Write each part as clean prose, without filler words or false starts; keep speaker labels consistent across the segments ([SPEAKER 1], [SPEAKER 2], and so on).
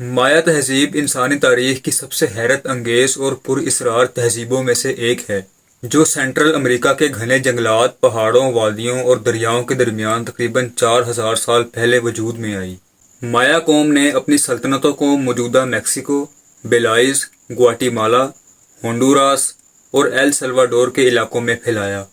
[SPEAKER 1] مایا تہذیب انسانی تاریخ کی سب سے حیرت انگیز اور پر اسرار تہذیبوں میں سے ایک ہے، جو سینٹرل امریکہ کے گھنے جنگلات، پہاڑوں، وادیوں اور دریاؤں کے درمیان تقریباً 4000 سال پہلے وجود میں آئی۔ مایا قوم نے اپنی سلطنتوں کو موجودہ میکسیکو، بیلائز، گواٹی مالا، ہونڈوراس اور ایل سلواڈور کے علاقوں میں پھیلایا۔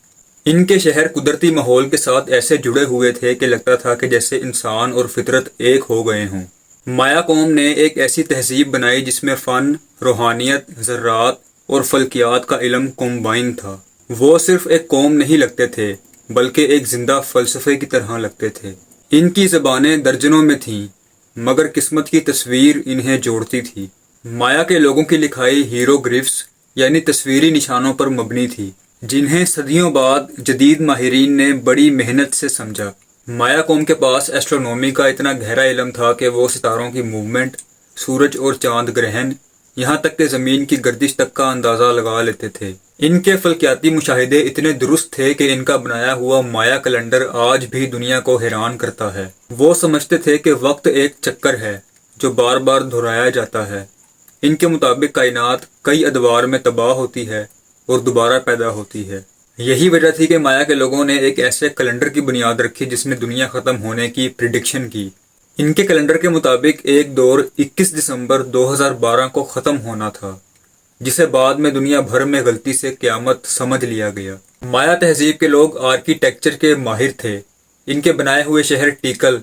[SPEAKER 1] ان کے شہر قدرتی ماحول کے ساتھ ایسے جڑے ہوئے تھے کہ لگتا تھا کہ جیسے انسان اور فطرت ایک ہو گئے ہوں۔ مایا قوم نے ایک ایسی تہذیب بنائی جس میں فن، روحانیت، زراعت اور فلکیات کا علم کمبائن تھا۔ وہ صرف ایک قوم نہیں لگتے تھے، بلکہ ایک زندہ فلسفے کی طرح لگتے تھے۔ ان کی زبانیں درجنوں میں تھیں، مگر قسمت کی تصویر انہیں جوڑتی تھی۔ مایا کے لوگوں کی لکھائی ہیروگریفس یعنی تصویری نشانوں پر مبنی تھی، جنہیں صدیوں بعد جدید ماہرین نے بڑی محنت سے سمجھا۔ مایا قوم کے پاس ایسٹرونومی کا اتنا گہرا علم تھا کہ وہ ستاروں کی موومنٹ، سورج اور چاند گرہن، یہاں تک کہ زمین کی گردش تک کا اندازہ لگا لیتے تھے۔ ان کے فلکیاتی مشاہدے اتنے درست تھے کہ ان کا بنایا ہوا مایا کیلنڈر آج بھی دنیا کو حیران کرتا ہے۔ وہ سمجھتے تھے کہ وقت ایک چکر ہے جو بار بار دہرایا جاتا ہے۔ ان کے مطابق کائنات کئی ادوار میں تباہ ہوتی ہے اور دوبارہ پیدا ہوتی ہے۔ یہی وجہ تھی کہ مایا کے لوگوں نے ایک ایسے کیلنڈر کی بنیاد رکھی جس نے دنیا ختم ہونے کی پریڈکشن کی۔ ان کے کیلنڈر کے مطابق ایک دور 21 دسمبر 2012 کو ختم ہونا تھا، جسے بعد میں دنیا بھر میں غلطی سے قیامت سمجھ لیا گیا۔ مایا تہذیب کے لوگ آرکیٹیکچر کے ماہر تھے۔ ان کے بنائے ہوئے شہر ٹیکل،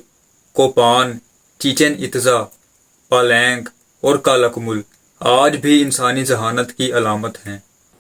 [SPEAKER 1] کوپان، چیچن اطزا، پالینگ اور کالاکمل آج بھی انسانی ذہانت کی علامت ہیں۔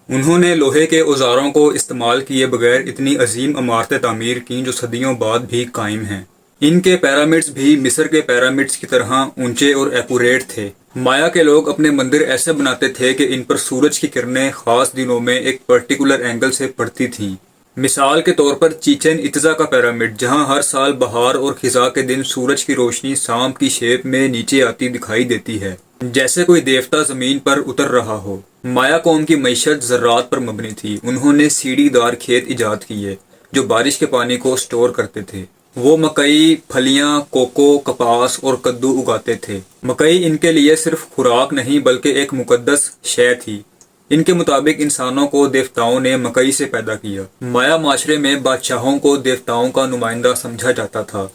[SPEAKER 1] انہوں نے لوہے کے اوزاروں کو استعمال کیے بغیر اتنی عظیم عمارتیں تعمیر کیں جو صدیوں بعد بھی قائم ہیں۔ ان کے پیرامڈز بھی مصر کے پیرامڈز کی طرح اونچے اور ایکوریٹ تھے۔ مایا کے لوگ اپنے مندر ایسے بناتے تھے کہ ان پر سورج کی کرنیں خاص دنوں میں ایک پرٹیکولر اینگل سے پڑتی تھیں۔ مثال کے طور پر چیچن اطزا کا پیرامڈ، جہاں ہر سال بہار اور خزاں کے دن سورج کی روشنی سانپ کی شیپ میں نیچے آتی دکھائی دیتی ہے، جیسے کوئی دیوتا زمین پر اتر رہا ہو۔ مایا قوم کی معیشت زراعت پر مبنی تھی۔ انہوں نے سیڑھی دار کھیت ایجاد کیے جو بارش کے پانی کو سٹور کرتے تھے۔ وہ مکئی، پھلیاں، کوکو، کپاس اور کدو اگاتے تھے۔ مکئی ان کے لیے صرف خوراک نہیں بلکہ ایک مقدس شے تھی۔ ان کے مطابق انسانوں کو دیوتاؤں نے مکئی سے پیدا کیا۔ مایا معاشرے میں بادشاہوں کو دیوتاؤں کا نمائندہ سمجھا جاتا تھا۔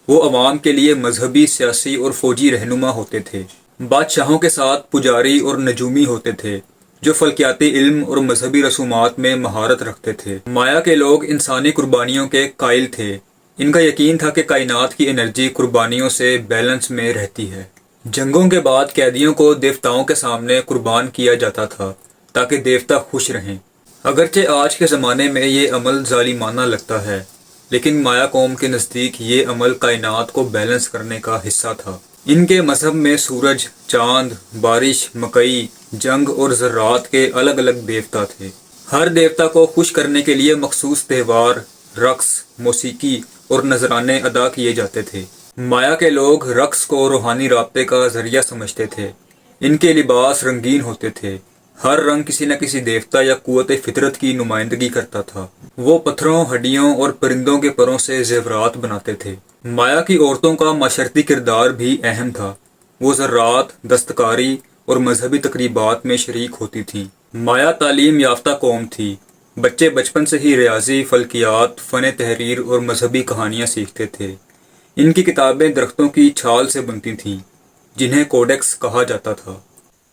[SPEAKER 1] وہ عوام کے لیے مذہبی، سیاسی اور فوجی رہنما ہوتے تھے۔ بادشاہوں کے ساتھ پجاری اور نجومی ہوتے تھے جو فلکیاتی علم اور مذہبی رسومات میں مہارت رکھتے تھے۔ مایا کے لوگ انسانی قربانیوں کے قائل تھے۔ ان کا یقین تھا کہ کائنات کی انرجی قربانیوں سے بیلنس میں رہتی ہے۔ جنگوں کے بعد قیدیوں کو دیوتاؤں کے سامنے قربان کیا جاتا تھا تاکہ دیوتا خوش رہیں۔ اگرچہ آج کے زمانے میں یہ عمل ظالمانہ لگتا ہے، لیکن مایا قوم کے نزدیک یہ عمل کائنات کو بیلنس کرنے کا حصہ تھا۔ ان کے مذہب میں سورج، چاند، بارش، مکئی، جنگ اور زراعت کے الگ الگ دیوتا تھے۔ ہر دیوتا کو خوش کرنے کے لیے مخصوص تہوار، رقص، موسیقی اور نذرانے ادا کیے جاتے تھے۔ مایا کے لوگ رقص کو روحانی رابطے کا ذریعہ سمجھتے تھے۔ ان کے لباس رنگین ہوتے تھے۔ ہر رنگ کسی نہ کسی دیوتا یا قوت فطرت کی نمائندگی کرتا تھا۔ وہ پتھروں، ہڈیوں اور پرندوں کے پروں سے زیورات بناتے تھے۔ مایا کی عورتوں کا معاشرتی کردار بھی اہم تھا۔ وہ زراعت، دستکاری اور مذہبی تقریبات میں شریک ہوتی تھیں۔ مایا تعلیم یافتہ قوم تھی۔ بچے بچپن سے ہی ریاضی، فلکیات، فن تحریر اور مذہبی کہانیاں سیکھتے تھے۔ ان کی کتابیں درختوں کی چھال سے بنتی تھیں جنہیں کوڈیکس کہا جاتا تھا۔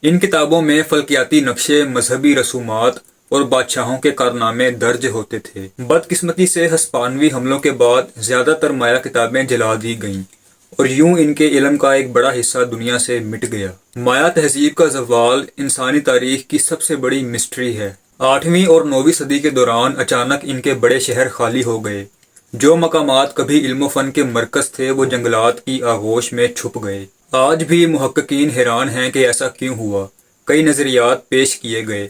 [SPEAKER 1] ان کتابوں میں فلکیاتی نقشے، مذہبی رسومات اور بادشاہوں کے کارنامے درج ہوتے تھے۔ بدقسمتی سے ہسپانوی حملوں کے بعد زیادہ تر مایا کتابیں جلا دی گئیں اور یوں ان کے علم کا ایک بڑا حصہ دنیا سے مٹ گیا۔ مایا تہذیب کا زوال انسانی تاریخ کی سب سے بڑی مسٹری ہے۔ 8ویں اور 9ویں صدی کے دوران اچانک ان کے بڑے شہر خالی ہو گئے۔ جو مقامات کبھی علم و فن کے مرکز تھے وہ جنگلات کی آغوش میں چھپ گئے۔ آج بھی محققین حیران ہیں کہ ایسا کیوں ہوا۔ کئی نظریات پیش کیے گئے۔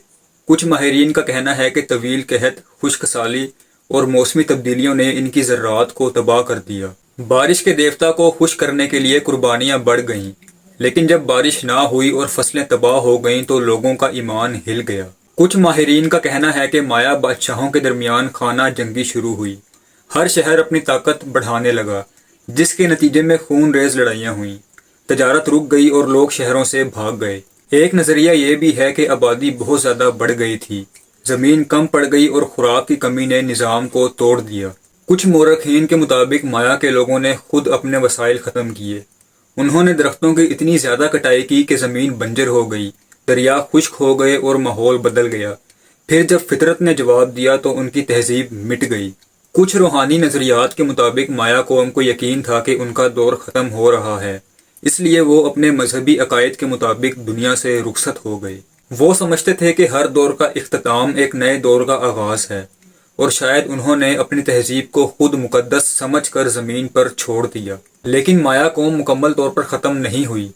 [SPEAKER 1] کچھ ماہرین کا کہنا ہے کہ طویل قحط، خشک سالی اور موسمی تبدیلیوں نے ان کی زراعت کو تباہ کر دیا۔ بارش کے دیوتا کو خوش کرنے کے لیے قربانیاں بڑھ گئیں، لیکن جب بارش نہ ہوئی اور فصلیں تباہ ہو گئیں تو لوگوں کا ایمان ہل گیا۔ کچھ ماہرین کا کہنا ہے کہ مایا بادشاہوں کے درمیان خانہ جنگی شروع ہوئی۔ ہر شہر اپنی طاقت بڑھانے لگا، جس کے نتیجے میں خون ریز لڑائیاں ہوئیں۔ تجارت رک گئی اور لوگ شہروں سے بھاگ گئے۔ ایک نظریہ یہ بھی ہے کہ آبادی بہت زیادہ بڑھ گئی تھی، زمین کم پڑ گئی اور خوراک کی کمی نے نظام کو توڑ دیا۔ کچھ مورخین کے مطابق مایا کے لوگوں نے خود اپنے وسائل ختم کیے۔ انہوں نے درختوں کی اتنی زیادہ کٹائی کی کہ زمین بنجر ہو گئی، دریا خشک ہو گئے اور ماحول بدل گیا۔ پھر جب فطرت نے جواب دیا تو ان کی تہذیب مٹ گئی۔ کچھ روحانی نظریات کے مطابق مایا قوم کو یقین تھا کہ ان کا دور ختم ہو رہا ہے، اس لیے وہ اپنے مذہبی عقائد کے مطابق دنیا سے رخصت ہو گئے۔ وہ سمجھتے تھے کہ ہر دور کا اختتام ایک نئے دور کا آغاز ہے، اور شاید انہوں نے اپنی تہذیب کو خود مقدس سمجھ کر زمین پر چھوڑ دیا۔ لیکن مایا قوم مکمل طور پر ختم نہیں ہوئی۔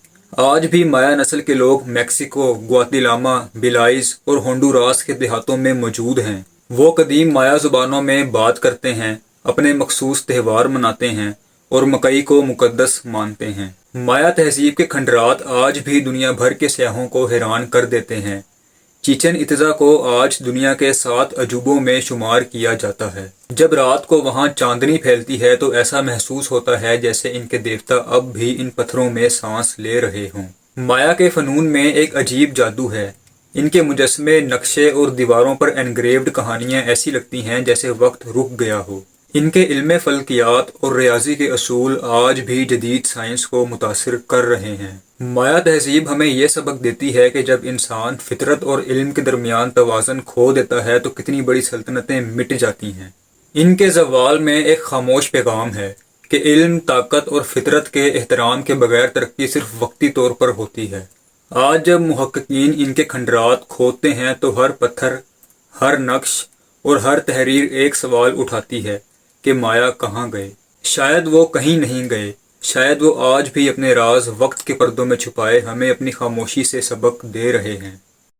[SPEAKER 1] آج بھی مایا نسل کے لوگ میکسیکو، گواتیلاما، بیلائز اور ہونڈوراس کے دیہاتوں میں موجود ہیں۔ وہ قدیم مایا زبانوں میں بات کرتے ہیں، اپنے مخصوص تہوار مناتے ہیں اور مکئی کو مقدس مانتے ہیں۔ مایا تہذیب کے کھنڈرات آج بھی دنیا بھر کے سیاحوں کو حیران کر دیتے ہیں۔ چیچن اطزا کو آج دنیا کے 7 عجوبوں میں شمار کیا جاتا ہے۔ جب رات کو وہاں چاندنی پھیلتی ہے تو ایسا محسوس ہوتا ہے جیسے ان کے دیوتا اب بھی ان پتھروں میں سانس لے رہے ہوں۔ مایا کے فنون میں ایک عجیب جادو ہے۔ ان کے مجسمے، نقشے اور دیواروں پر انگریوڈ کہانیاں ایسی لگتی ہیں جیسے وقت رک گیا ہو۔ ان کے علم فلکیات اور ریاضی کے اصول آج بھی جدید سائنس کو متاثر کر رہے ہیں۔ مایا تہذیب ہمیں یہ سبق دیتی ہے کہ جب انسان فطرت اور علم کے درمیان توازن کھو دیتا ہے تو کتنی بڑی سلطنتیں مٹ جاتی ہیں۔ ان کے زوال میں ایک خاموش پیغام ہے کہ علم، طاقت اور فطرت کے احترام کے بغیر ترقی صرف وقتی طور پر ہوتی ہے۔ آج جب محققین ان کے کھنڈرات کھودتے ہیں تو ہر پتھر، ہر نقش اور ہر تحریر ایک سوال اٹھاتی ہے کہ مایا کہاں گئے؟ شاید وہ کہیں نہیں گئے، شاید وہ آج بھی اپنے راز وقت کے پردوں میں چھپائے ہمیں اپنی خاموشی سے سبق دے رہے ہیں۔